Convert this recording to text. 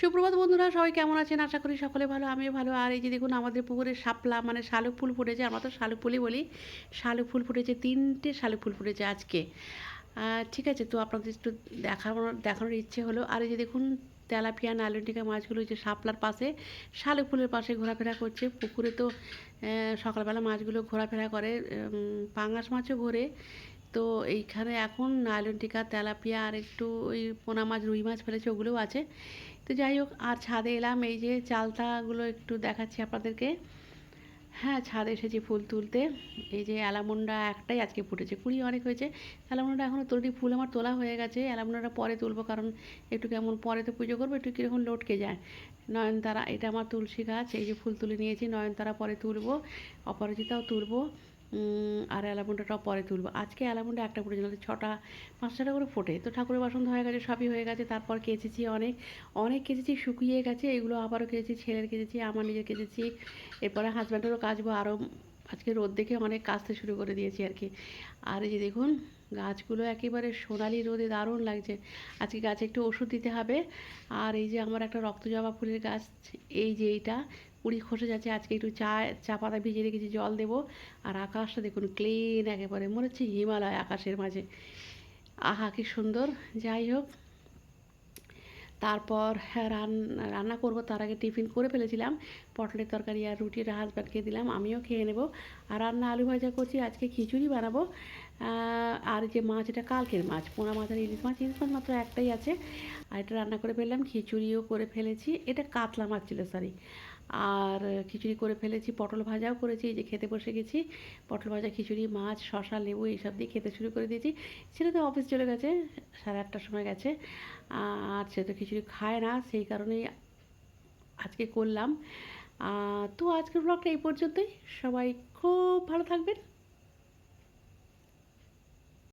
সুপ্রভাত বন্ধুরা, সবাই কেমন আছেন? আশা করি সকলে ভালো, আমিও ভালো। আর এই যে দেখুন আমাদের পুকুরে শাপলা মানে শালুক ফুল ফুটেছে। আমরা তো শালুক ফুলই বলি। শালুক ফুল ফুটেছে, ৩টে শালুক ফুল ফুটেছে আজকে। ঠিক আছে, তো আপনাদের একটু দেখানোর ইচ্ছে হলো। আর এই যে দেখুন তেলাপিয়া নাইলনটিকা মাছগুলো যে শাপলার পাশে শালুক ফুলের পাশে ঘোরাফেরা করছে। পুকুরে তো সকালবেলা মাছগুলো ঘোরাফেরা করে, পাঙাশ মাছও ঘোরে। তো এইখানে এখন নাইলনটিকা তেলাপিয়া আর একটু ওই পোনা মাছ রুই মাছ ফেলেছে, ওগুলোও আছে। তো যাই হোক, আর ছাদে এলাম, এই যে চালতাগুলো একটু দেখাচ্ছি আপনাদেরকে। হ্যাঁ, ছাদে এসেছি ফুল তুলতে। এই যে অ্যালামন্ডা একটাই আজকে ফুটেছে, কুড়ি অনেক হয়েছে। অ্যালামন্ডা এখনও তোলি, ফুল আমার তোলা হয়ে গেছে। অ্যালামন্ডাটা পরে তুলবো, কারণ একটু কেমন পরে তো পুজো করবো, একটু কীরকম লটকে যায়। নয়নতারা, এটা আমার তুলসী গাছ, এই যে ফুল তুলে নিয়েছি। নয়নতারা পরে তুলবো, অপরাজিতাও তুলবো, আর অ্যালামন্ডাটাও পরে তুলবো। আজকে অ্যালামন্ডা একটা ফুটেছিল, 5-6টা করে ফোটে। তো ঠাকুরের বাসন হয়ে গেছে, সবই হয়ে গেছে। তারপর কেচেছি, অনেক অনেক কেচেছি, শুকিয়ে গেছে। এগুলো আবারও কেচেছি, ছেলের কেচেছি, আমার নিজের কেচেছি। এরপরে হাজব্যান্ডেরও কাচবো আরও। আজকে রোদ দেখে অনেক কাচতে শুরু করে দিয়েছি আর কি। আর এই যে দেখুন গাছগুলো একেবারে সোনালি রোদে দারুণ লাগছে। আজকে গাছে একটু ওষুধ দিতে হবে। আর এই যে আমার একটা রক্তজবা ফুলের গাছ, এই যে এইটা কুড়ি খসে যাচ্ছে। আজকে একটু চা পাতা ভিজিয়ে রেখেছি, জল দেবো। আর আকাশটা দেখুন ক্লিন, একেবারে মনে হচ্ছে হিমালয় আকাশের মাঝে। আহা কি সুন্দর। যাই হোক, তারপর হ্যাঁ, রান্না করব, তার আগে টিফিন করে ফেলেছিলাম। পটলের তরকারি আর রুটিটা হাজব্যান্ডকে দিলাম, আমিও খেয়ে নেব। আর রান্না আলু ভাজা করছি, আজকে খিচুড়ি বানাবো। আর যে মাছ, এটা কালকের মাছ, পোনা মাছ আর ইলিশ মাছ। ইলিশ মাছ মাত্র একটাই আছে। আর এটা রান্না করে ফেললাম, খিচুড়িও করে ফেলেছি। এটা কাতলা মাছ ছিল, সরি। আর খিচুড়ি করে ফেলেছি, পটল ভাজাও করেছি। এই যে খেতে বসে গেছি, পটল ভাজা, খিচুড়ি, মাছ, শশা, লেবু এইসব দিয়ে খেতে শুরু করে দিয়েছি। ছেলে তো অফিস চলে গেছে, 8:30টার সময় গেছে। আর সে তো খিচুড়ি খায় না, সেই কারণেই আজকে করলাম। তো আজকের ব্লগটা এই পর্যন্তই। সবাই খুব ভালো থাকবেন।